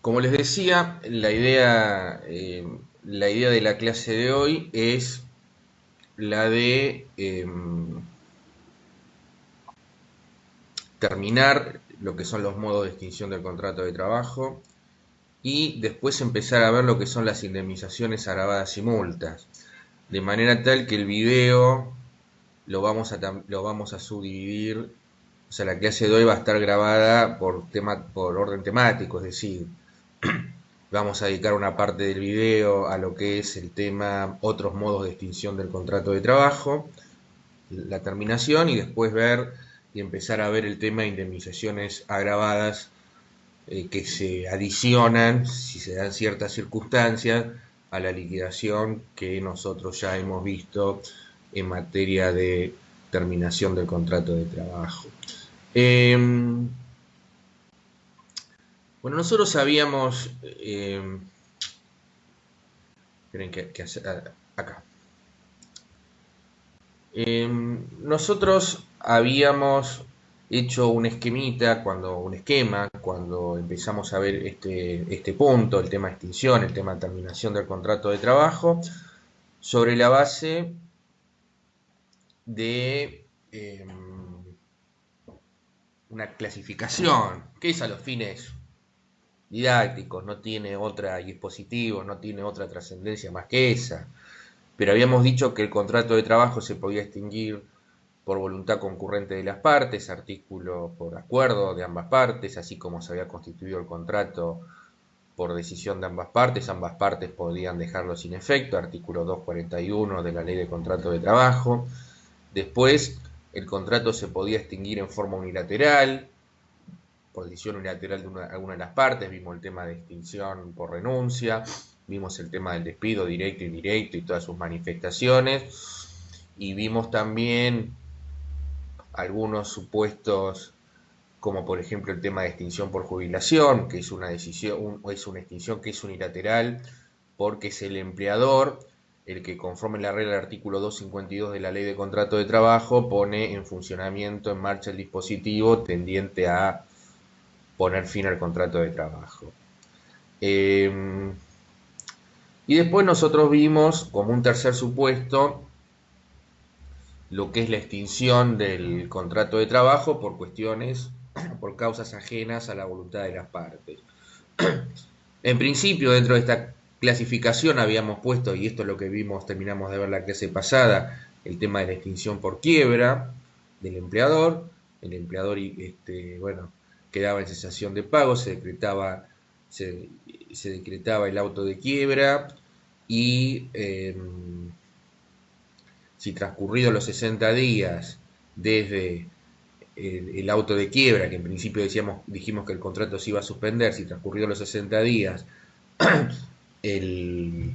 Como les decía, la idea de la clase de hoy es la de terminar lo que son los modos de extinción del contrato de trabajo y después empezar a ver lo que son las indemnizaciones agravadas y multas. De manera tal que el video lo vamos a subdividir, o sea, la clase de hoy va a estar grabada por orden temático, es decir, vamos a dedicar una parte del video a lo que es el tema otros modos de extinción del contrato de trabajo, la terminación, y después ver y empezar a ver el tema de indemnizaciones agravadas que se adicionan, si se dan ciertas circunstancias, a la liquidación que nosotros ya hemos visto en materia de terminación del contrato de trabajo. Eh, bueno, nosotros habíamos... tienen que hacer acá. Nosotros habíamos hecho un esquema, cuando empezamos a ver este punto, el tema de extinción, el tema de terminación del contrato de trabajo, sobre la base de una clasificación, que es a los fines didácticos, no tiene otra, y expositivos, no tiene otra trascendencia más que esa. Pero habíamos dicho que el contrato de trabajo se podía extinguir por voluntad concurrente de las partes, artículo por acuerdo de ambas partes, así como se había constituido el contrato por decisión de ambas partes podían dejarlo sin efecto, artículo 241 de la Ley de Contrato de Trabajo. Después, el contrato se podía extinguir en forma unilateral, por decisión unilateral de alguna de las partes, vimos el tema de extinción por renuncia, vimos el tema del despido directo e indirecto y todas sus manifestaciones, y vimos también algunos supuestos, como por ejemplo el tema de extinción por jubilación, que es una decisión, es una extinción que es unilateral, porque es el empleador el que, conforme la regla del artículo 252 de la Ley de Contrato de Trabajo, pone en funcionamiento, en marcha el dispositivo tendiente a poner fin al contrato de trabajo. Y después nosotros vimos como un tercer supuesto lo que es la extinción del contrato de trabajo por cuestiones, por causas ajenas a la voluntad de las partes. En principio, dentro de esta clasificación habíamos puesto, y esto es lo que vimos, terminamos de ver la clase pasada, el tema de la extinción por quiebra del empleador. El empleador, bueno, quedaba en cesación de pago, se, se decretaba el auto de quiebra y si transcurridos los 60 días desde el auto de quiebra, que en principio dijimos que el contrato se iba a suspender, si transcurridos los 60 días el,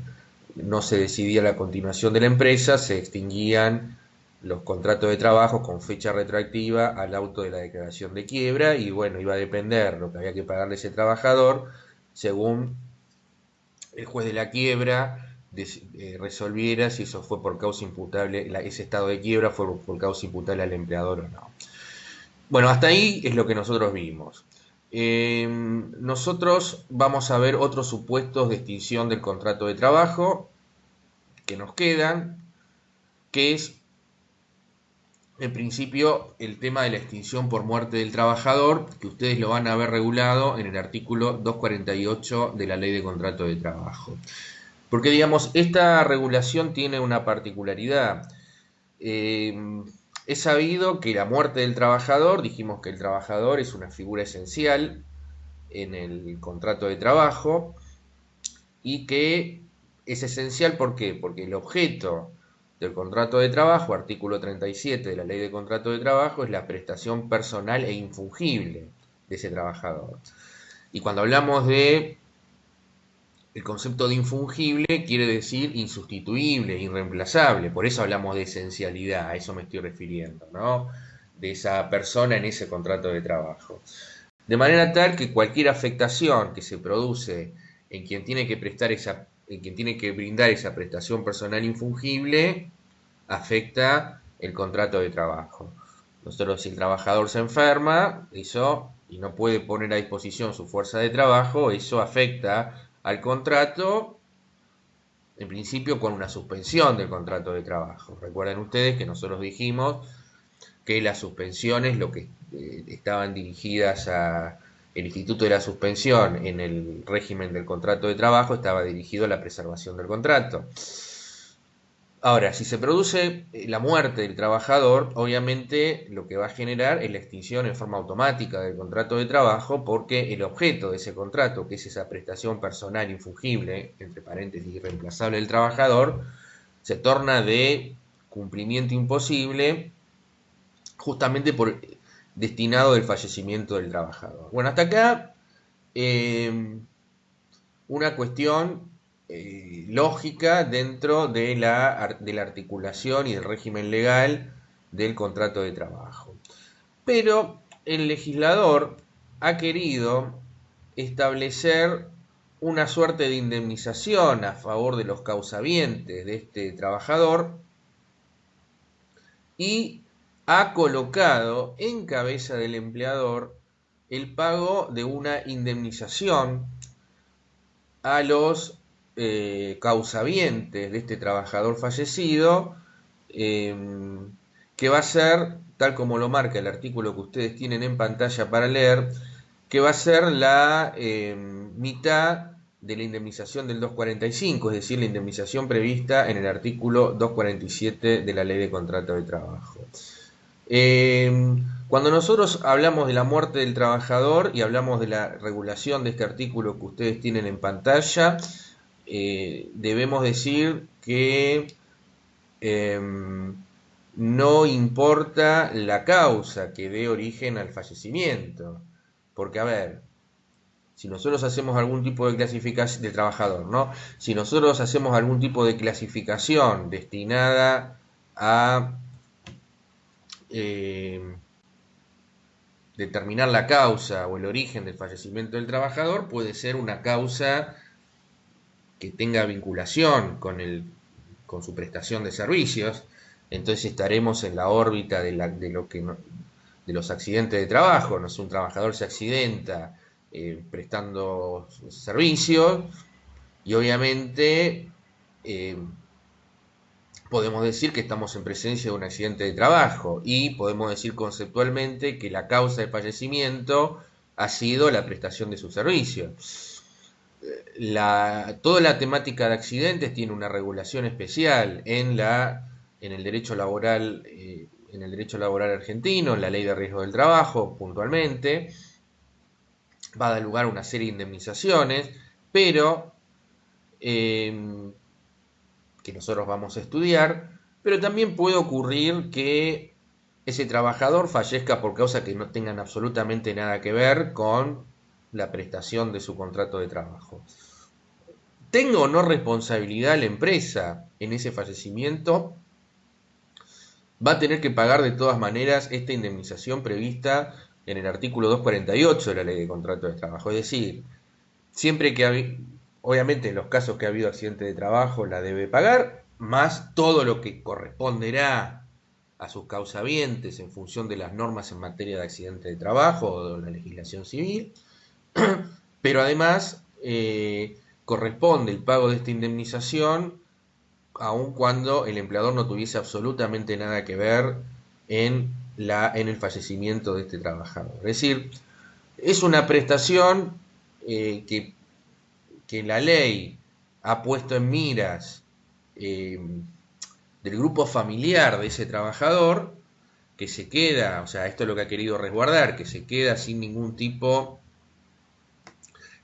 no se decidía la continuación de la empresa, se extinguían los contratos de trabajo con fecha retroactiva al auto de la declaración de quiebra, y bueno, iba a depender lo que había que pagarle a ese trabajador según el juez de la quiebra resolviera si eso fue por causa imputable, ese estado de quiebra fue por causa imputable al empleador o no. Bueno, hasta ahí es lo que nosotros vimos. Nosotros vamos a ver otros supuestos de extinción del contrato de trabajo que nos quedan, que es en principio el tema de la extinción por muerte del trabajador, que ustedes lo van a ver regulado en el artículo 248 de la Ley de Contrato de Trabajo. Porque, digamos, esta regulación tiene una particularidad. Es sabido que la muerte del trabajador, dijimos que el trabajador es una figura esencial en el contrato de trabajo y que es esencial, ¿por qué? Porque el objeto del contrato de trabajo, artículo 37 de la Ley de Contrato de Trabajo, es la prestación personal e infungible de ese trabajador. Y cuando hablamos de el concepto de infungible, quiere decir insustituible, irreemplazable, por eso hablamos de esencialidad, a eso me estoy refiriendo, ¿no? De esa persona en ese contrato de trabajo. De manera tal que cualquier afectación que se produce en quien tiene que en quien tiene que brindar esa prestación personal infungible, afecta el contrato de trabajo. Nosotros, si el trabajador se enferma, eso y no puede poner a disposición su fuerza de trabajo, eso afecta al contrato, en principio con una suspensión del contrato de trabajo. Recuerden ustedes que nosotros dijimos que las suspensiones, lo que estaban dirigidas a el instituto de la suspensión en el régimen del contrato de trabajo, estaba dirigido a la preservación del contrato. Ahora, si se produce la muerte del trabajador, obviamente lo que va a generar es la extinción en forma automática del contrato de trabajo, porque el objeto de ese contrato, que es esa prestación personal infungible, entre paréntesis irreemplazable del trabajador, se torna de cumplimiento imposible justamente por destinado del fallecimiento del trabajador. Bueno, hasta acá una cuestión lógica dentro de la articulación y del régimen legal del contrato de trabajo. Pero el legislador ha querido establecer una suerte de indemnización a favor de los causavientes de este trabajador y ha colocado en cabeza del empleador el pago de una indemnización a los causavientes de este trabajador fallecido, que va a ser, tal como lo marca el artículo que ustedes tienen en pantalla para leer, que va a ser la mitad de la indemnización del 245, es decir, la indemnización prevista en el artículo 247 de la Ley de Contrato de Trabajo. Cuando nosotros hablamos de la muerte del trabajador y hablamos de la regulación de este artículo que ustedes tienen en pantalla, debemos decir que no importa la causa que dé origen al fallecimiento, porque a ver, si nosotros hacemos algún tipo de clasificación del trabajador, ¿no? Si nosotros hacemos algún tipo de clasificación destinada a determinar la causa o el origen del fallecimiento del trabajador, puede ser una causa que tenga vinculación con su prestación de servicios. Entonces estaremos en la órbita de los accidentes de trabajo. No sé, un trabajador se accidenta prestando servicios y obviamente podemos decir que estamos en presencia de un accidente de trabajo y podemos decir conceptualmente que la causa de fallecimiento ha sido la prestación de su servicio. Toda la temática de accidentes tiene una regulación especial en el derecho laboral, argentino, en la Ley de Riesgo del Trabajo, puntualmente. Va a dar lugar a una serie de indemnizaciones, pero que nosotros vamos a estudiar, pero también puede ocurrir que ese trabajador fallezca por causas que no tengan absolutamente nada que ver con la prestación de su contrato de trabajo. ¿Tenga o no responsabilidad la empresa en ese fallecimiento? Va a tener que pagar de todas maneras esta indemnización prevista en el artículo 248 de la Ley de Contrato de Trabajo. Es decir, siempre que obviamente en los casos que ha habido accidente de trabajo la debe pagar, más todo lo que corresponderá a sus causavientes en función de las normas en materia de accidente de trabajo o de la legislación civil, pero además corresponde el pago de esta indemnización aun cuando el empleador no tuviese absolutamente nada que ver en el fallecimiento de este trabajador. Es decir, es una prestación que la ley ha puesto en miras del grupo familiar de ese trabajador, que se queda, o sea, esto es lo que ha querido resguardar, que se queda sin ningún tipo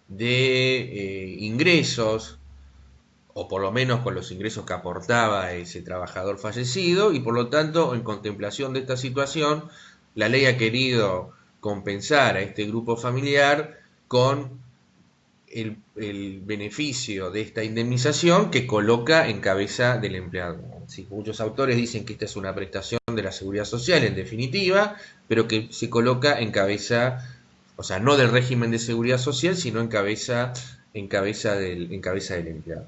de ingresos, o por lo menos con los ingresos que aportaba ese trabajador fallecido, y por lo tanto, en contemplación de esta situación, la ley ha querido compensar a este grupo familiar con el beneficio de esta indemnización que coloca en cabeza del empleador. Sí, muchos autores dicen que esta es una prestación de la seguridad social en definitiva, pero que se coloca en cabeza, o sea, no del régimen de seguridad social, sino en cabeza del empleador.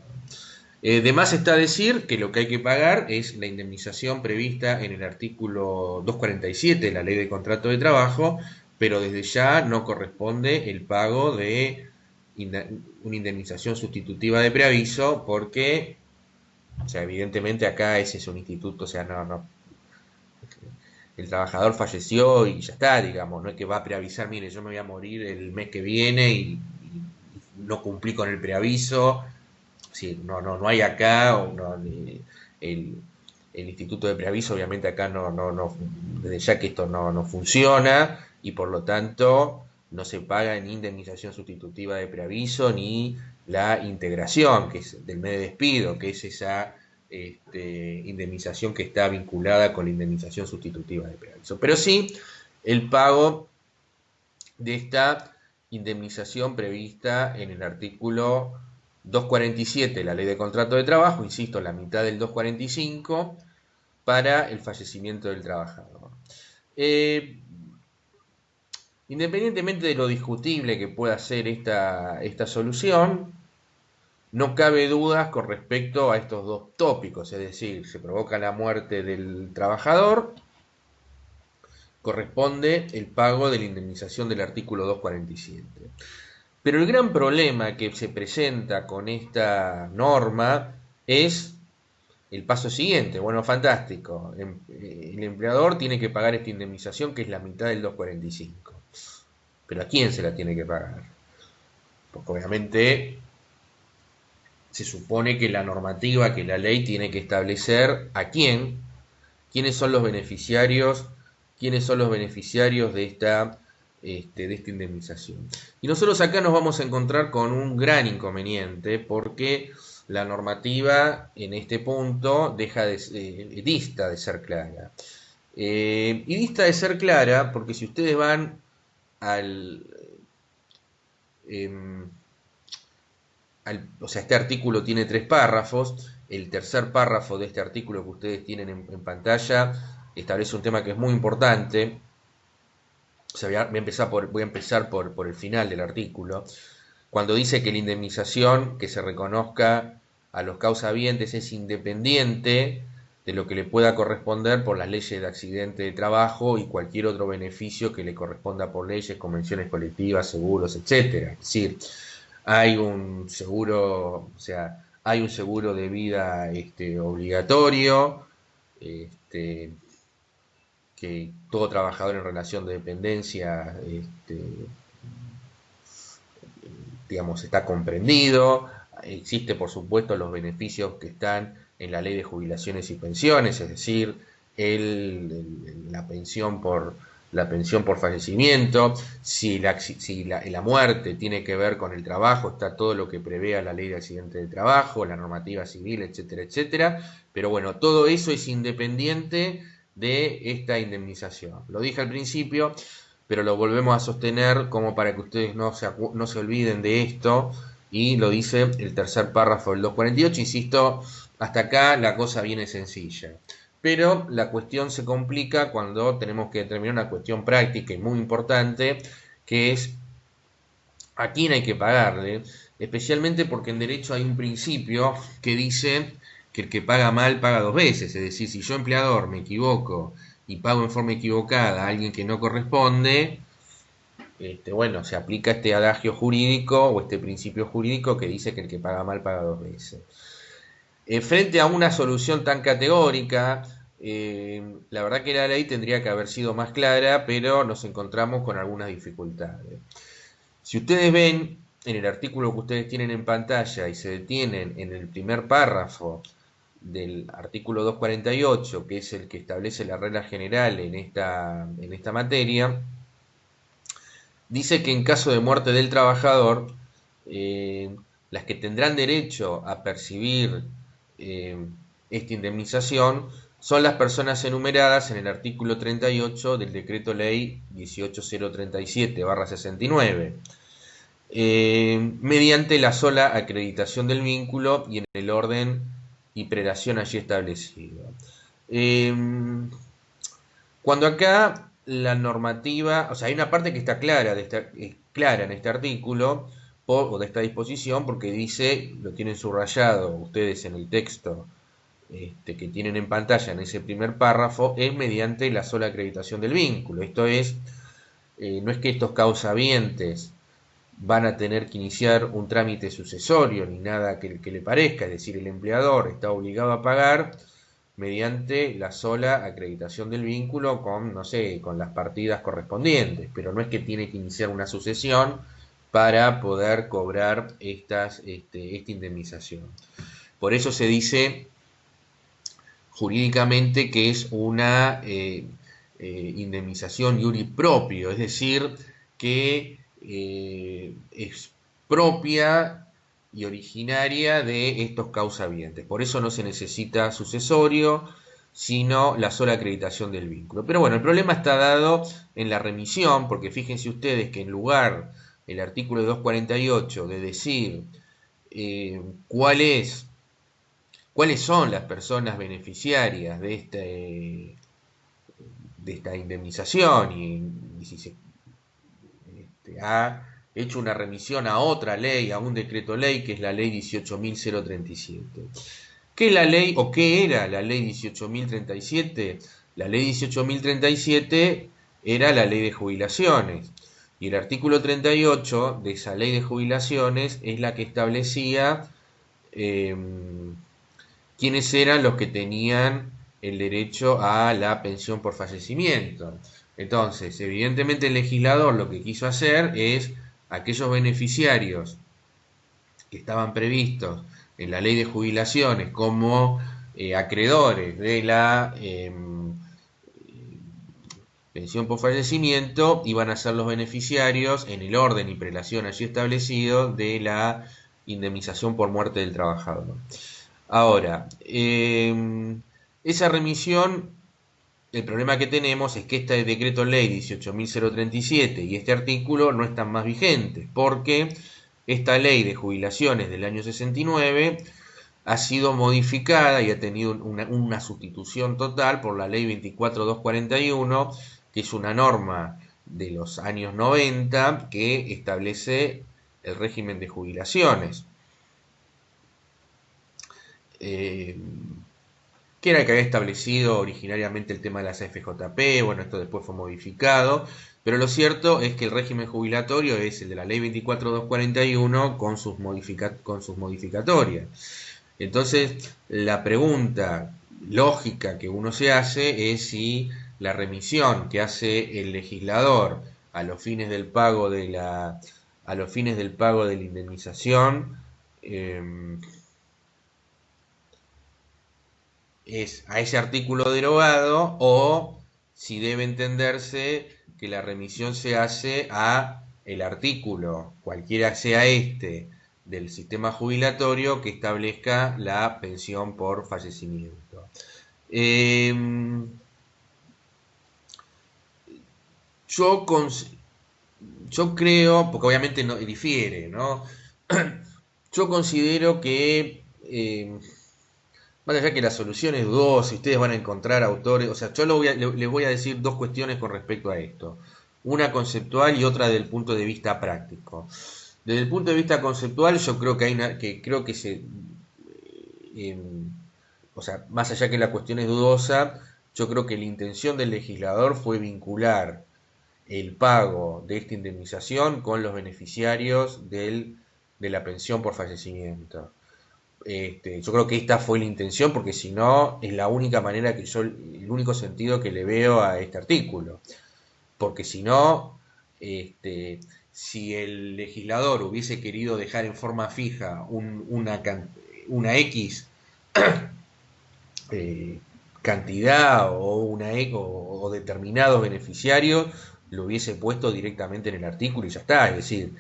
De más está decir que lo que hay que pagar es la indemnización prevista en el artículo 247 de la Ley de Contrato de Trabajo, pero desde ya no corresponde el pago de una indemnización sustitutiva de preaviso porque, o sea, evidentemente acá ese es un instituto, o sea, no, el trabajador falleció y ya está, digamos, no es que va a preavisar, mire, yo me voy a morir el mes que viene y no cumplí con el preaviso. Sí, no hay acá, el, el instituto de preaviso obviamente acá desde ya que esto no funciona y por lo tanto no se paga ni indemnización sustitutiva de preaviso ni la integración, que es del mes de despido, que es esa indemnización que está vinculada con la indemnización sustitutiva de preaviso. Pero sí el pago de esta indemnización prevista en el artículo 247 de la Ley de Contrato de Trabajo, insisto, la mitad del 245, para el fallecimiento del trabajador. Independientemente de lo discutible que pueda ser esta solución, no cabe dudas con respecto a estos dos tópicos, es decir, se provoca la muerte del trabajador, corresponde el pago de la indemnización del artículo 247. Pero el gran problema que se presenta con esta norma es el paso siguiente. Bueno, fantástico. El empleador tiene que pagar esta indemnización que es la mitad del 245. Pero ¿a quién se la tiene que pagar? Porque obviamente se supone que la normativa, que la ley tiene que establecer a quién, quiénes son los beneficiarios de esta indemnización. Y nosotros acá nos vamos a encontrar con un gran inconveniente porque la normativa en este punto dista de ser clara. Y dista de ser clara porque si ustedes van o sea, este artículo tiene 3 párrafos. El tercer párrafo de este artículo que ustedes tienen en pantalla establece un tema que es muy importante. O sea, voy a empezar por el final del artículo. Cuando dice que la indemnización que se reconozca a los causahabientes es independiente de lo que le pueda corresponder por las leyes de accidente de trabajo y cualquier otro beneficio que le corresponda por leyes, convenciones colectivas, seguros, etcétera. Es decir, hay un seguro, o sea, hay un seguro de vida obligatorio, que todo trabajador en relación de dependencia, digamos, está comprendido. Existe, por supuesto, los beneficios que están en la ley de jubilaciones y pensiones, es decir, la pensión por fallecimiento. Si la muerte tiene que ver con el trabajo, está todo lo que prevea la ley de accidente de trabajo, la normativa civil, etcétera, etcétera. Pero bueno, todo eso es independiente de esta indemnización. Lo dije al principio, pero lo volvemos a sostener como para que ustedes no se olviden de esto, y lo dice el tercer párrafo del 248, insisto, hasta acá la cosa viene sencilla. Pero la cuestión se complica cuando tenemos que determinar una cuestión práctica y muy importante, que es a quién hay que pagarle, especialmente porque en derecho hay un principio que dice que el que paga mal paga 2 veces, es decir, si yo empleador me equivoco y pago en forma equivocada a alguien que no corresponde, bueno, se aplica este adagio jurídico o este principio jurídico que dice que el que paga mal paga 2 veces. Frente a una solución tan categórica, la verdad que la ley tendría que haber sido más clara, pero nos encontramos con algunas dificultades. Si ustedes ven en el artículo que ustedes tienen en pantalla y se detienen en el primer párrafo del artículo 248, que es el que establece la regla general en esta materia, dice que en caso de muerte del trabajador, las que tendrán derecho a percibir esta indemnización son las personas enumeradas en el artículo 38 del decreto ley 18037/69, mediante la sola acreditación del vínculo y en el orden y prelación allí establecido. Cuando acá la normativa, o sea, hay una parte que está clara, clara en este artículo, o de esta disposición, porque dice, lo tienen subrayado ustedes en el texto que tienen en pantalla en ese primer párrafo, es mediante la sola acreditación del vínculo. Esto es, no es que estos causavientes van a tener que iniciar un trámite sucesorio ni nada que le parezca, es decir, el empleador está obligado a pagar mediante la sola acreditación del vínculo con, no sé, con las partidas correspondientes, pero no es que tiene que iniciar una sucesión para poder cobrar esta indemnización. Por eso se dice jurídicamente que es una indemnización iuri propio, es decir, que es propia y originaria de estos causavientes. Por eso no se necesita sucesorio, sino la sola acreditación del vínculo. Pero bueno, el problema está dado en la remisión, porque fíjense ustedes que en lugar el artículo 248 de decir cuáles son las personas beneficiarias de esta indemnización y si se ha hecho una remisión a otra ley, a un decreto ley, que es la ley 18.037. ¿Qué es la ley o qué era la ley 18.037? La ley 18.037 era la ley de jubilaciones. Y el artículo 38 de esa ley de jubilaciones es la que establecía quiénes eran los que tenían el derecho a la pensión por fallecimiento. Entonces, evidentemente el legislador lo que quiso hacer es aquellos beneficiarios que estaban previstos en la ley de jubilaciones como acreedores de la pensión por fallecimiento iban a ser los beneficiarios en el orden y prelación allí establecido de la indemnización por muerte del trabajador. Ahora, esa remisión, el problema que tenemos es que este decreto ley 18.037 y este artículo no están más vigentes, porque esta ley de jubilaciones del año 69 ha sido modificada y ha tenido una sustitución total por la ley 24.241, que es una norma de los años 90 que establece el régimen de jubilaciones. Que era el que había establecido originariamente el tema de las FJP, bueno, esto después fue modificado, pero lo cierto es que el régimen jubilatorio es el de la ley 24.241 con sus modificatorias. Entonces, la pregunta lógica que uno se hace es si la remisión que hace el legislador a los fines del pago de la indemnización es a ese artículo derogado o si debe entenderse que la remisión se hace a el artículo, cualquiera sea este, del sistema jubilatorio que establezca la pensión por fallecimiento. Yo creo, porque obviamente no difiere, ¿no? Yo considero que más allá que la solución es dudosa, ustedes van a encontrar autores, o sea, yo les voy a decir dos cuestiones con respecto a esto, una conceptual y otra desde el punto de vista práctico. Desde el punto de vista conceptual, yo creo que o sea, más allá que la cuestión es dudosa, yo creo que la intención del legislador fue vincular el pago de esta indemnización con los beneficiarios de la pensión por fallecimiento. Yo creo que esta fue la intención, porque si no, es la única manera el único sentido que le veo a este artículo. Porque si no, si el legislador hubiese querido dejar en forma fija una X cantidad o determinados beneficiarios, lo hubiese puesto directamente en el artículo y ya está. Es decir,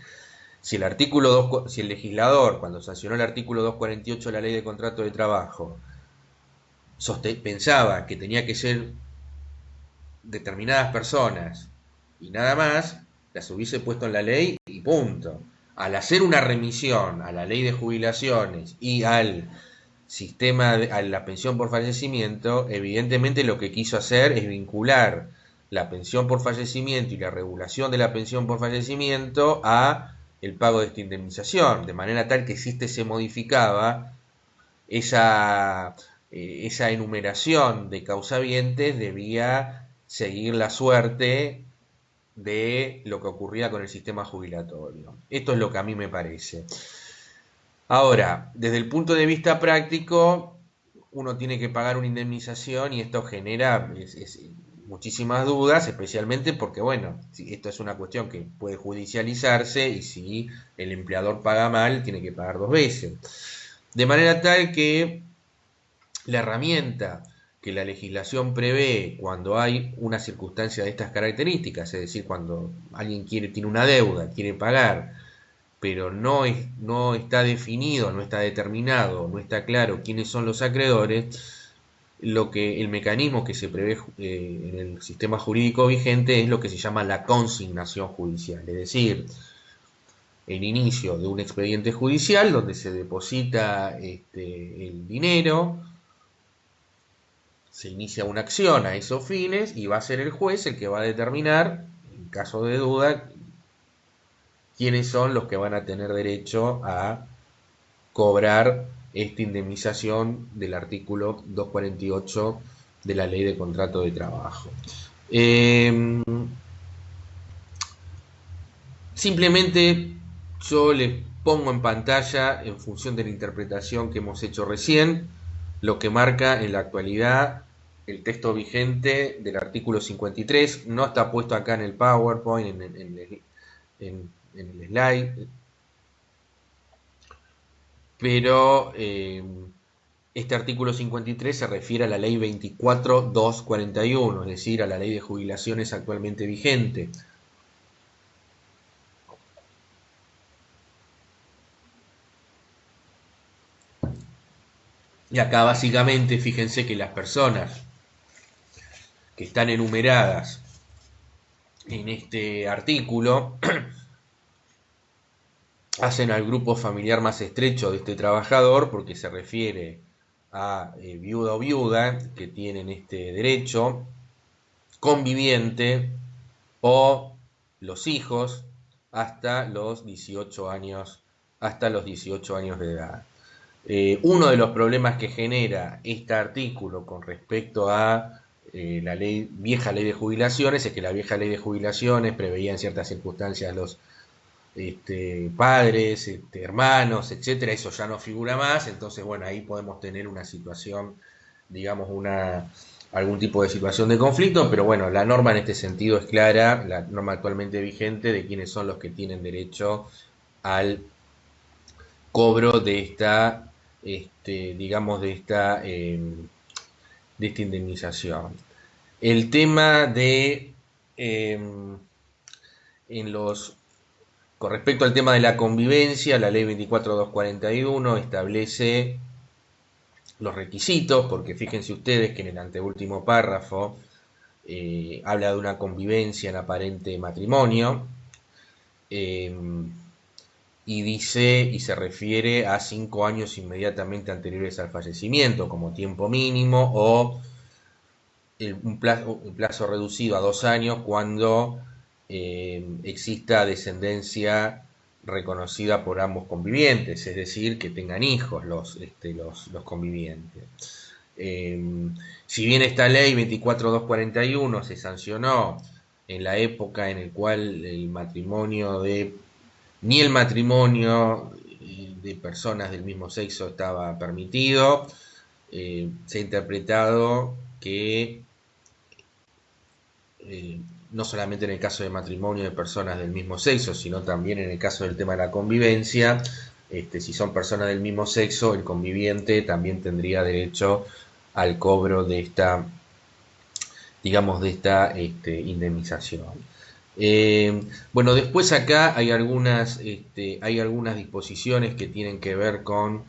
si el legislador, cuando sancionó el artículo 248 de la Ley de Contrato de Trabajo, pensaba que tenía que ser determinadas personas y nada más, las hubiese puesto en la ley y punto. Al hacer una remisión a la Ley de Jubilaciones y al a la pensión por fallecimiento, evidentemente lo que quiso hacer es vincular la pensión por fallecimiento y la regulación de la pensión por fallecimiento a el pago de esta indemnización, de manera tal que si se modificaba, esa enumeración de causavientes debía seguir la suerte de lo que ocurría con el sistema jubilatorio. Esto es lo que a mí me parece. Ahora, desde el punto de vista práctico, uno tiene que pagar una indemnización y esto genera muchísimas dudas, especialmente porque, bueno, esto es una cuestión que puede judicializarse y si el empleador paga mal, tiene que pagar dos veces. De manera tal que la herramienta que la legislación prevé cuando hay una circunstancia de estas características, es decir, cuando alguien tiene una deuda, quiere pagar, pero no está definido, no está determinado, no está claro quiénes son los acreedores, el mecanismo que se prevé en el sistema jurídico vigente es lo que se llama la consignación judicial, es decir, el inicio de un expediente judicial donde se deposita el dinero, se inicia una acción a esos fines y va a ser el juez el que va a determinar, en caso de duda, quiénes son los que van a tener derecho a cobrar esta indemnización del artículo 248 de la Ley de Contrato de Trabajo. Simplemente yo les pongo en pantalla, en función de la interpretación que hemos hecho recién, lo que marca en la actualidad el texto vigente del artículo 53. No está puesto acá en el PowerPoint, en el slide, pero este artículo 53 se refiere a la ley 24.241, es decir, a la ley de jubilaciones actualmente vigente. Y acá básicamente fíjense que las personas que están enumeradas en este artículo hacen al grupo familiar más estrecho de este trabajador porque se refiere a viuda o viuda que tienen este derecho, conviviente o los hijos hasta los 18 años, de edad. Uno de los problemas que genera este artículo con respecto a la vieja ley de jubilaciones es que la vieja ley de jubilaciones preveía en ciertas circunstancias los padres, hermanos, etcétera, eso ya no figura más, entonces bueno, ahí podemos tener una situación, digamos, algún tipo de situación de conflicto, pero bueno, la norma en este sentido es clara, la norma actualmente vigente de quiénes son los que tienen derecho al cobro de esta, digamos, de esta indemnización. El tema de, con respecto al tema de la convivencia, la ley 24.241 establece los requisitos, porque fíjense ustedes que en el anteúltimo párrafo habla de una convivencia en aparente matrimonio, y dice y se refiere a 5 años inmediatamente anteriores al fallecimiento como tiempo mínimo o un plazo reducido a 2 años cuando exista descendencia reconocida por ambos convivientes, es decir, que tengan hijos los convivientes. Si bien esta ley 24.241 se sancionó en la época en la cual ni el matrimonio de personas del mismo sexo estaba permitido, se ha interpretado que no solamente en el caso de matrimonio de personas del mismo sexo, sino también en el caso del tema de la convivencia, si son personas del mismo sexo, el conviviente también tendría derecho al cobro de esta, digamos, de esta indemnización. Bueno, después acá hay algunas disposiciones que tienen que ver con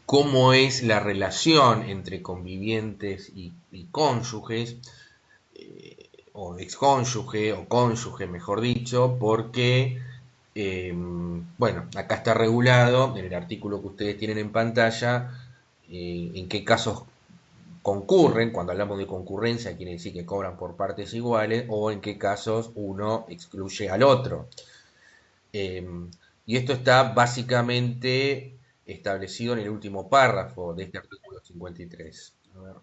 cómo es la relación entre convivientes y cónyuges, o excónyuge o cónyuge, mejor dicho, porque, bueno, acá está regulado en el artículo que ustedes tienen en pantalla, en qué casos concurren. Cuando hablamos de concurrencia quiere decir que cobran por partes iguales, o en qué casos uno excluye al otro. Y esto está básicamente establecido en el último párrafo de este artículo 53. A ver.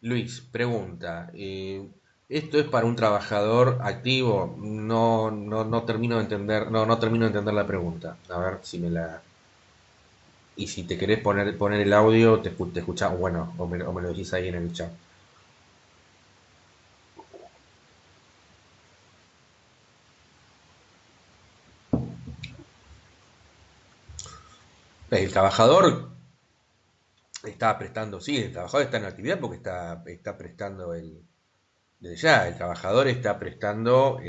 Luis pregunta, ¿esto es para un trabajador activo? No termino de entender, no termino de entender la pregunta. A ver si me la... Y si te querés poner el audio, te escuchamos, bueno, o me lo decís ahí en el chat. El trabajador está prestando, sí, el trabajador está en actividad porque está prestando desde ya, el trabajador está prestando,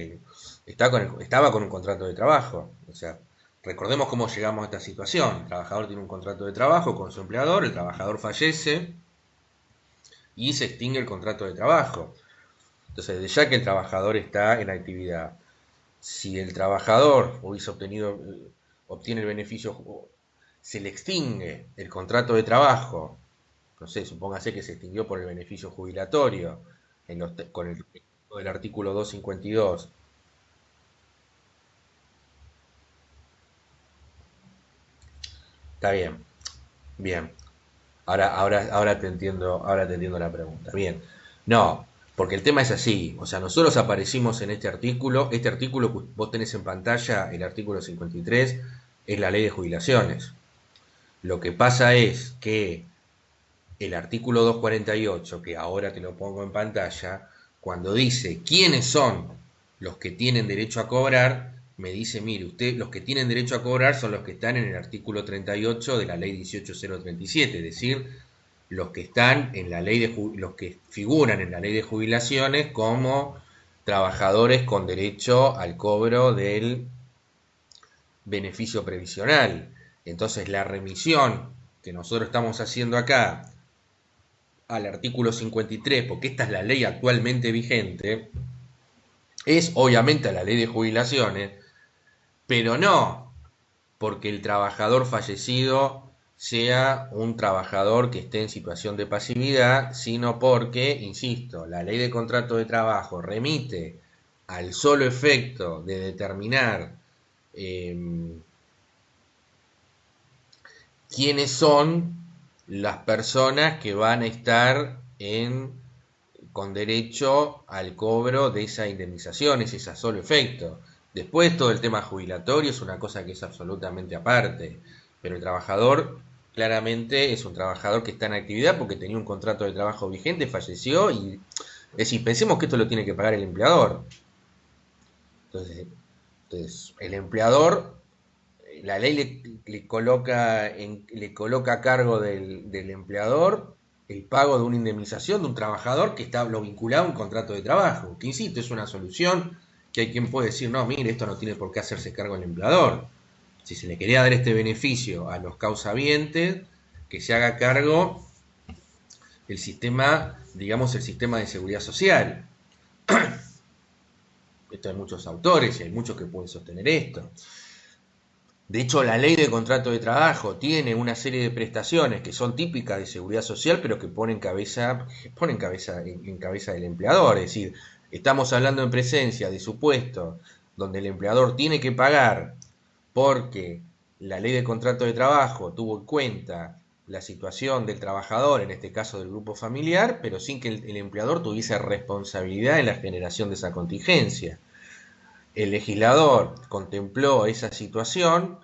estaba con un contrato de trabajo. O sea, recordemos cómo llegamos a esta situación. El trabajador tiene un contrato de trabajo con su empleador, el trabajador fallece y se extingue el contrato de trabajo. Entonces, desde ya que el trabajador está en actividad, si el trabajador obtiene el beneficio, se le extingue el contrato de trabajo, no sé, supóngase que se extinguió por el beneficio jubilatorio, con el artículo 252. Está bien, bien. Ahora te entiendo la pregunta. Bien. No, porque el tema es así. O sea, nosotros aparecimos en este artículo que vos tenés en pantalla, el artículo 53, es la ley de jubilaciones. Lo que pasa es que el artículo 248, que ahora te lo pongo en pantalla, cuando dice quiénes son los que tienen derecho a cobrar, me dice, mire, usted, los que tienen derecho a cobrar son los que están en el artículo 38 de la ley 18037, es decir, los que están en la ley los que figuran en la ley de jubilaciones como trabajadores con derecho al cobro del beneficio previsional. Entonces, la remisión que nosotros estamos haciendo acá al artículo 53, porque esta es la ley actualmente vigente, es obviamente a la ley de jubilaciones, pero no porque el trabajador fallecido sea un trabajador que esté en situación de pasividad, sino porque, insisto, la ley de contrato de trabajo remite al solo efecto de determinar eh, quiénes son las personas que van a estar con derecho al cobro de esa indemnización, ese es a solo efecto. Después todo el tema jubilatorio es una cosa que es absolutamente aparte, pero el trabajador claramente es un trabajador que está en actividad porque tenía un contrato de trabajo vigente, falleció y es decir, pensemos que esto lo tiene que pagar el empleador. Entonces, el empleador, la ley le coloca a cargo del empleador el pago de una indemnización de un trabajador que está lo vinculado a un contrato de trabajo. Que insisto, es una solución que hay quien puede decir, no, mire, esto no tiene por qué hacerse cargo el empleador. Si se le quería dar este beneficio a los causavientes, que se haga cargo el sistema, digamos, el sistema de seguridad social. Esto hay muchos autores y hay muchos que pueden sostener esto. De hecho, la ley de contrato de trabajo tiene una serie de prestaciones que son típicas de seguridad social, pero que en cabeza del empleador. Es decir, estamos hablando en presencia de supuestos donde el empleador tiene que pagar porque la ley de contrato de trabajo tuvo en cuenta la situación del trabajador, en este caso del grupo familiar, pero sin que el empleador tuviese responsabilidad en la generación de esa contingencia. El legislador contempló esa situación,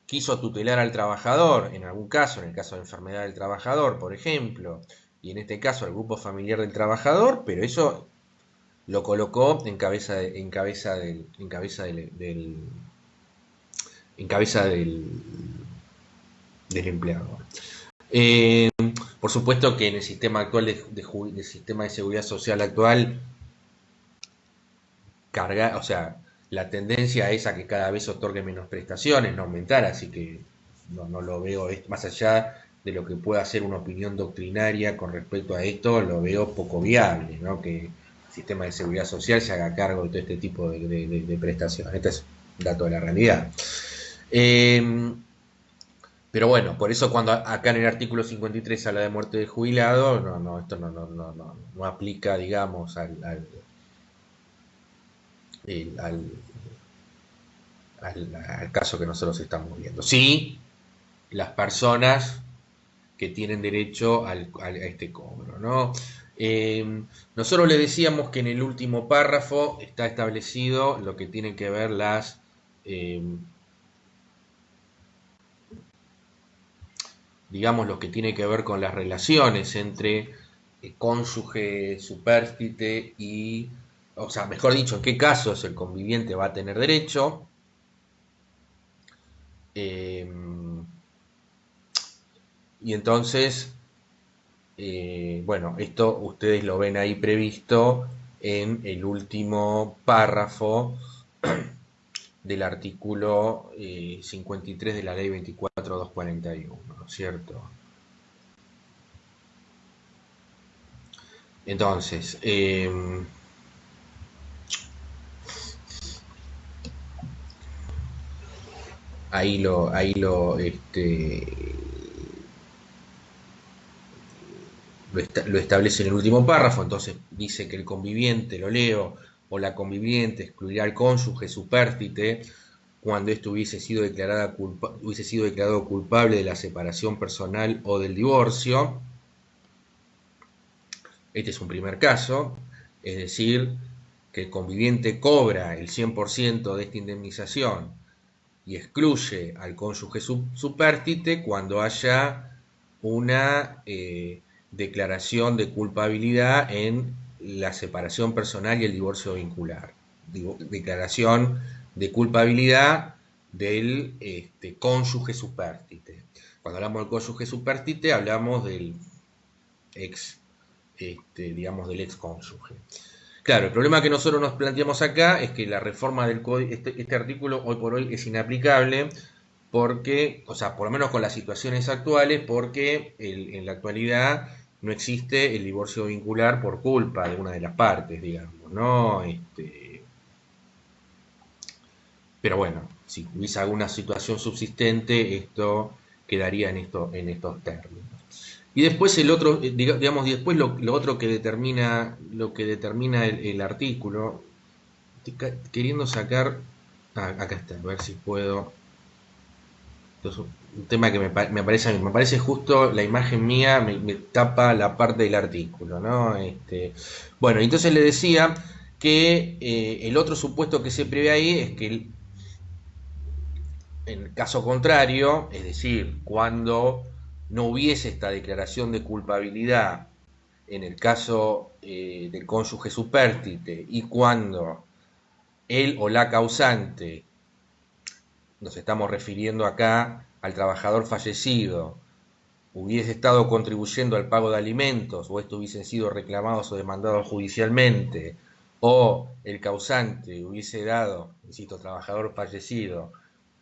quiso tutelar al trabajador, en algún caso, en el caso de enfermedad del trabajador, por ejemplo, y en este caso al grupo familiar del trabajador, pero eso lo colocó en cabeza del empleador. Eh, por supuesto que en el sistema actual del sistema de seguridad social actual, o sea, la tendencia es a que cada vez otorgue menos prestaciones, no aumentar, así que no lo veo, más allá de lo que pueda ser una opinión doctrinaria con respecto a esto, lo veo poco viable, ¿no? Que el sistema de seguridad social se haga cargo de todo este tipo de prestaciones. Este es un dato de la realidad. Eh, pero bueno, por eso cuando acá en el artículo 53 habla de muerte de jubilado, esto no aplica, digamos, al, al caso que nosotros estamos viendo. Sí, las personas que tienen derecho a este cobro, ¿no? Nosotros le decíamos que en el último párrafo está establecido lo que tienen que ver eh, digamos, lo que tiene que ver con las relaciones entre cónyuge supérstite y, o sea, mejor dicho, en qué casos el conviviente va a tener derecho. Eh, y entonces, bueno, esto ustedes lo ven ahí previsto en el último párrafo del artículo 53 de la ley 24.241, ¿no es cierto? Entonces, lo establece en el último párrafo, entonces dice que el conviviente, lo leo, o la conviviente excluirá al cónyuge supérstite cuando éste hubiese sido declarado culpable de la separación personal o del divorcio. Este es un primer caso, es decir, que el conviviente cobra el 100% de esta indemnización y excluye al cónyuge supérstite cuando haya una declaración de culpabilidad en la separación personal y el divorcio vincular. Declaración de culpabilidad del cónyuge supérstite. Cuando hablamos del cónyuge supérstite hablamos del ex, digamos, del ex cónyuge. Claro, el problema que nosotros nos planteamos acá es que la reforma del código, este artículo hoy por hoy es inaplicable porque, o sea, por lo menos con las situaciones actuales, porque en la actualidad no existe el divorcio vincular por culpa de una de las partes, digamos, ¿no? Pero bueno, si hubiese alguna situación subsistente, esto quedaría en estos términos. Y después el otro, digamos, y después lo otro que determina el artículo, estoy queriendo sacar, acá está, a ver si puedo. Esto es un tema que me parece justo la imagen mía, me tapa la parte del artículo, ¿no? Bueno, entonces le decía que el otro supuesto que se prevé ahí es que en el caso contrario, es decir, cuando no hubiese esta declaración de culpabilidad en el caso del cónyuge supérstite y cuando él o la causante, nos estamos refiriendo acá al trabajador fallecido, hubiese estado contribuyendo al pago de alimentos o estos hubiesen sido reclamados o demandados judicialmente, o el causante hubiese dado, insisto, trabajador fallecido,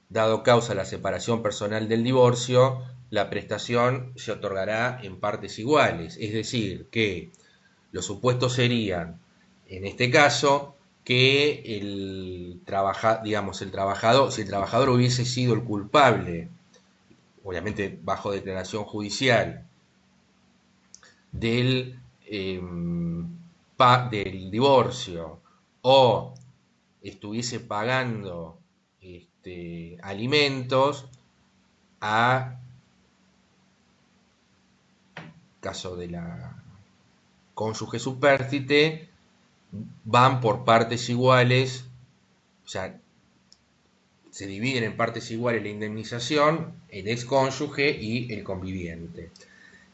dado causa a la separación personal del divorcio, la prestación se otorgará en partes iguales, es decir, que los supuestos serían, en este caso, que digamos, el trabajador, si el trabajador hubiese sido el culpable, obviamente bajo declaración judicial, del, eh, del divorcio o estuviese pagando alimentos a caso de la cónyuge supérstite, van por partes iguales, o sea, se dividen en partes iguales la indemnización, el ex cónyuge y el conviviente.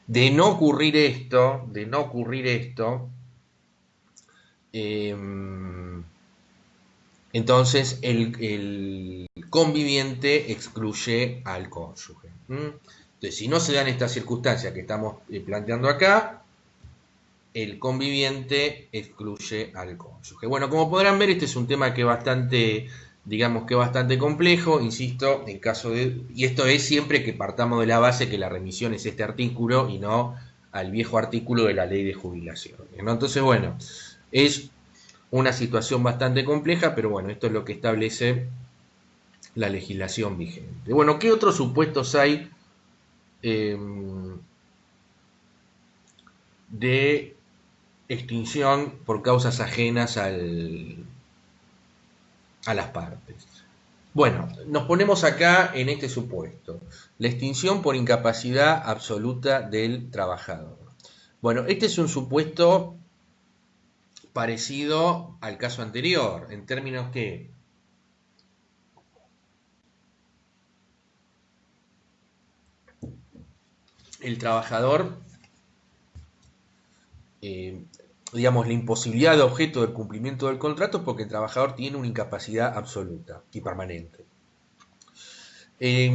De no ocurrir esto, eh, entonces el conviviente excluye al cónyuge. Entonces, si no se dan estas circunstancias que estamos planteando acá, el conviviente excluye al cónyuge. Bueno, como podrán ver, este es un tema que es bastante, digamos que bastante complejo, insisto, en caso de, y esto es siempre que partamos de la base que la remisión es este artículo y no al viejo artículo de la ley de jubilaciones, ¿no? Entonces, bueno, es una situación bastante compleja, pero bueno, esto es lo que establece la legislación vigente. Bueno, ¿qué otros supuestos hay eh, de extinción por causas ajenas a las partes. Bueno, nos ponemos acá en este supuesto, la extinción por incapacidad absoluta del trabajador. Bueno, este es un supuesto parecido al caso anterior, en términos que el trabajador, eh, digamos, la imposibilidad de objeto del cumplimiento del contrato es porque el trabajador tiene una incapacidad absoluta y permanente.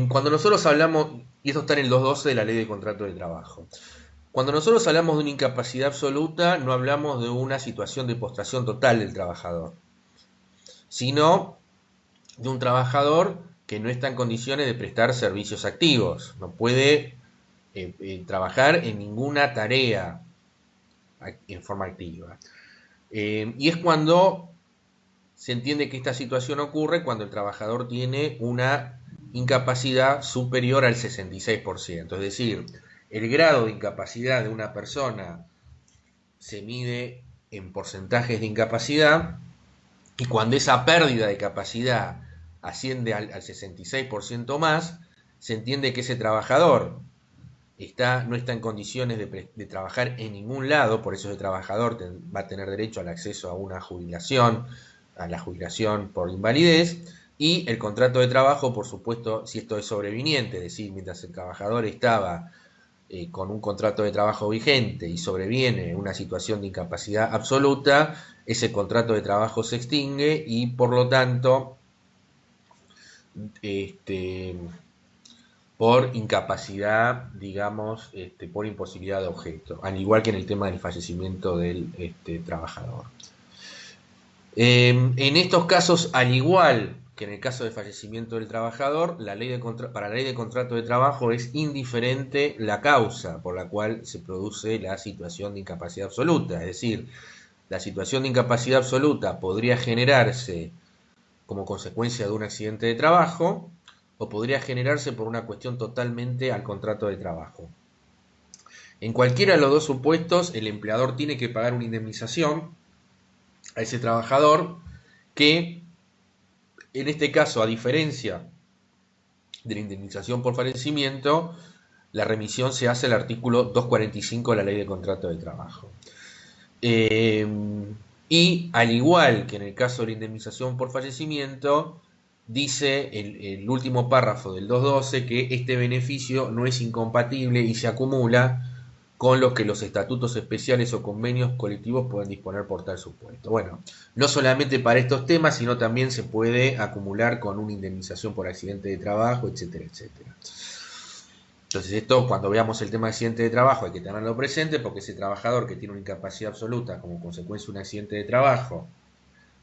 Cuando nosotros hablamos, y esto está en el 212 de la Ley de Contrato de Trabajo, cuando nosotros hablamos de una incapacidad absoluta, no hablamos de una situación de postración total del trabajador, sino de un trabajador que no está en condiciones de prestar servicios activos, no puede trabajar en ninguna tarea en forma activa. Y es cuando se entiende que esta situación ocurre cuando el trabajador tiene una incapacidad superior al 66%, es decir, el grado de incapacidad de una persona se mide en porcentajes de incapacidad y cuando esa pérdida de capacidad asciende al 66% más, se entiende que ese trabajador no está en condiciones de trabajar en ningún lado, por eso ese trabajador va a tener derecho al acceso a una jubilación, a la jubilación por invalidez, y el contrato de trabajo, por supuesto, si esto es sobreviniente, es decir, mientras el trabajador estaba con un contrato de trabajo vigente y sobreviene una situación de incapacidad absoluta, ese contrato de trabajo se extingue y por lo tanto, por incapacidad, digamos, por imposibilidad de objeto, al igual que en el tema del fallecimiento del trabajador. En estos casos, al igual que en el caso del fallecimiento del trabajador, para la ley de contrato de trabajo es indiferente la causa por la cual se produce la situación de incapacidad absoluta. Es decir, la situación de incapacidad absoluta podría generarse como consecuencia de un accidente de trabajo o podría generarse por una cuestión totalmente al contrato de trabajo. En cualquiera de los dos supuestos, el empleador tiene que pagar una indemnización a ese trabajador que, en este caso, a diferencia de la indemnización por fallecimiento, la remisión se hace al artículo 245 de la Ley de Contrato de Trabajo. Y al igual que en el caso de la indemnización por fallecimiento, dice el último párrafo del 212 que este beneficio no es incompatible y se acumula con lo que los estatutos especiales o convenios colectivos pueden disponer por tal supuesto. Bueno, no solamente para estos temas, sino también se puede acumular con una indemnización por accidente de trabajo, etcétera, etcétera. Entonces esto, cuando veamos el tema de accidente de trabajo, hay que tenerlo presente porque ese trabajador que tiene una incapacidad absoluta como consecuencia de un accidente de trabajo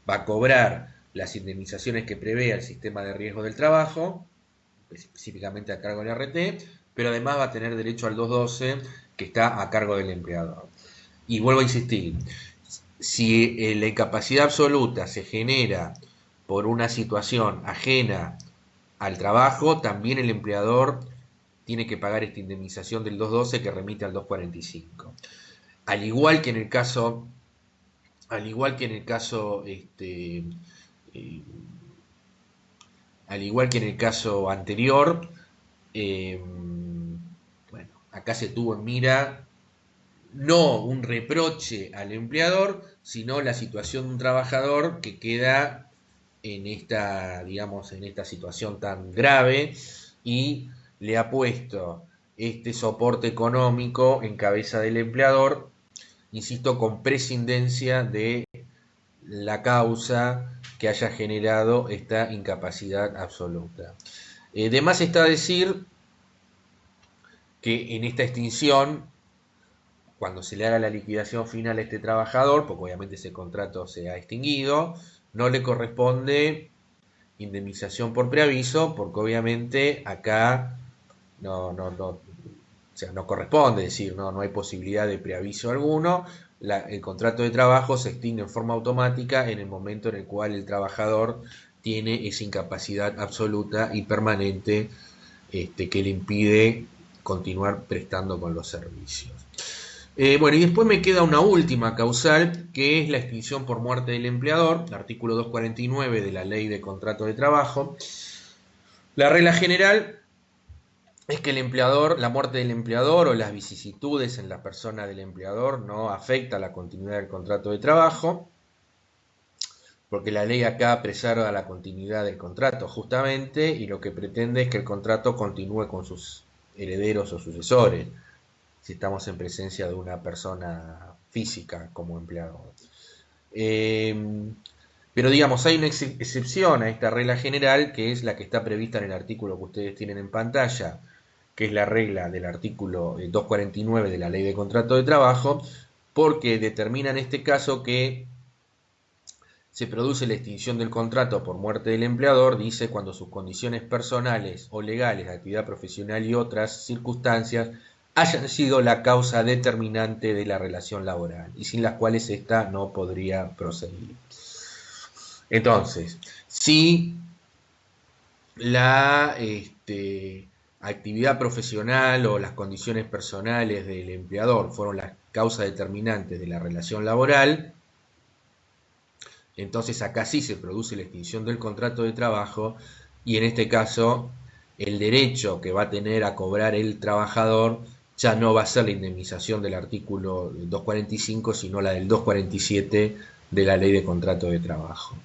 va a cobrar las indemnizaciones que prevé el sistema de riesgo del trabajo, específicamente a cargo del RT, pero además va a tener derecho al 212 que está a cargo del empleador. Y vuelvo a insistir, si la incapacidad absoluta se genera por una situación ajena al trabajo, también el empleador tiene que pagar esta indemnización del 212 que remite al 245. Al igual que en el caso, al igual que en el caso, al igual que en el caso anterior, bueno, acá se tuvo en mira no un reproche al empleador, sino la situación de un trabajador que queda en esta, digamos, en esta situación tan grave y le ha puesto este soporte económico en cabeza del empleador, insisto, con prescindencia de la causa que haya generado esta incapacidad absoluta. De más está decir que en esta extinción, cuando se le haga la liquidación final a este trabajador, porque obviamente ese contrato se ha extinguido, no le corresponde indemnización por preaviso, porque obviamente acá o sea, no corresponde, es decir, no hay posibilidad de preaviso alguno. El contrato de trabajo se extingue en forma automática en el momento en el cual el trabajador tiene esa incapacidad absoluta y permanente que le impide continuar prestando con los servicios. Bueno, y después me queda una última causal, que es la extinción por muerte del empleador, artículo 249 de la Ley de Contrato de Trabajo. La regla general es que el empleador, la muerte del empleador o las vicisitudes en la persona del empleador no afecta la continuidad del contrato de trabajo, porque la ley acá preserva la continuidad del contrato justamente, y lo que pretende es que el contrato continúe con sus herederos o sucesores, si estamos en presencia de una persona física como empleador. Pero digamos, hay una excepción a esta regla general, que es la que está prevista en el artículo que ustedes tienen en pantalla, que es la regla del artículo 249 de la Ley de Contrato de Trabajo, porque determina en este caso que se produce la extinción del contrato por muerte del empleador, dice, cuando sus condiciones personales o legales de actividad profesional y otras circunstancias hayan sido la causa determinante de la relación laboral y sin las cuales ésta no podría proseguir. Entonces, si la actividad profesional o las condiciones personales del empleador fueron las causas determinantes de la relación laboral, entonces acá sí se produce la extinción del contrato de trabajo y en este caso el derecho que va a tener a cobrar el trabajador ya no va a ser la indemnización del artículo 245, sino la del 247 de la Ley de Contrato de Trabajo.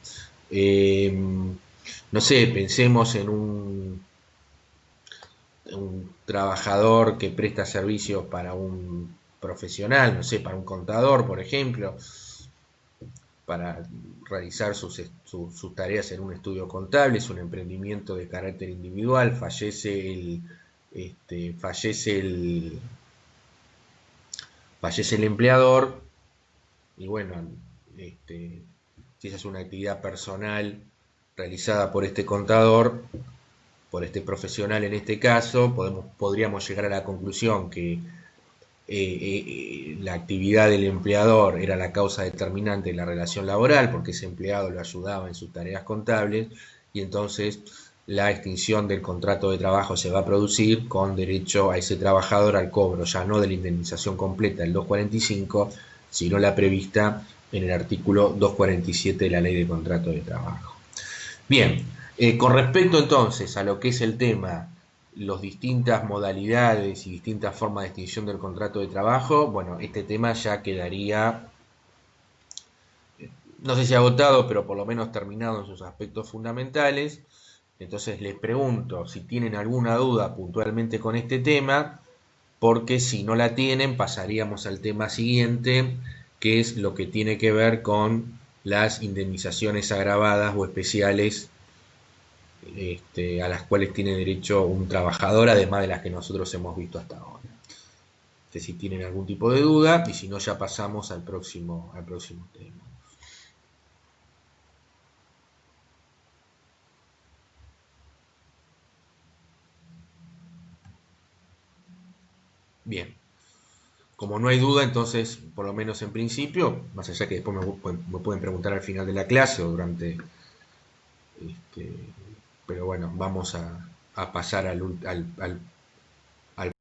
No sé, pensemos en un trabajador que presta servicios para un profesional, no sé, para un contador, por ejemplo, para realizar sus tareas en un estudio contable, es un emprendimiento de carácter individual, fallece el empleador, y bueno, si esa es una actividad personal realizada por este contador, por este profesional en este caso, podríamos llegar a la conclusión que la actividad del empleador era la causa determinante de la relación laboral, porque ese empleado lo ayudaba en sus tareas contables, y entonces la extinción del contrato de trabajo se va a producir con derecho a ese trabajador al cobro, ya no de la indemnización completa del 245, sino la prevista en el artículo 247 de la Ley de Contrato de Trabajo. Bien, con respecto entonces a lo que es el tema, las distintas modalidades y distintas formas de extinción del contrato de trabajo, bueno, este tema ya quedaría, no sé si agotado, pero por lo menos terminado en sus aspectos fundamentales. Entonces les pregunto si tienen alguna duda puntualmente con este tema, porque si no la tienen pasaríamos al tema siguiente, que es lo que tiene que ver con las indemnizaciones agravadas o especiales a las cuales tiene derecho un trabajador, además de las que nosotros hemos visto hasta ahora. Si tienen algún tipo de duda, y si no, ya pasamos al próximo tema. Bien, como no hay duda, entonces, por lo menos en principio, más allá que después me pueden preguntar al final de la clase o durante, pero bueno, vamos a pasar al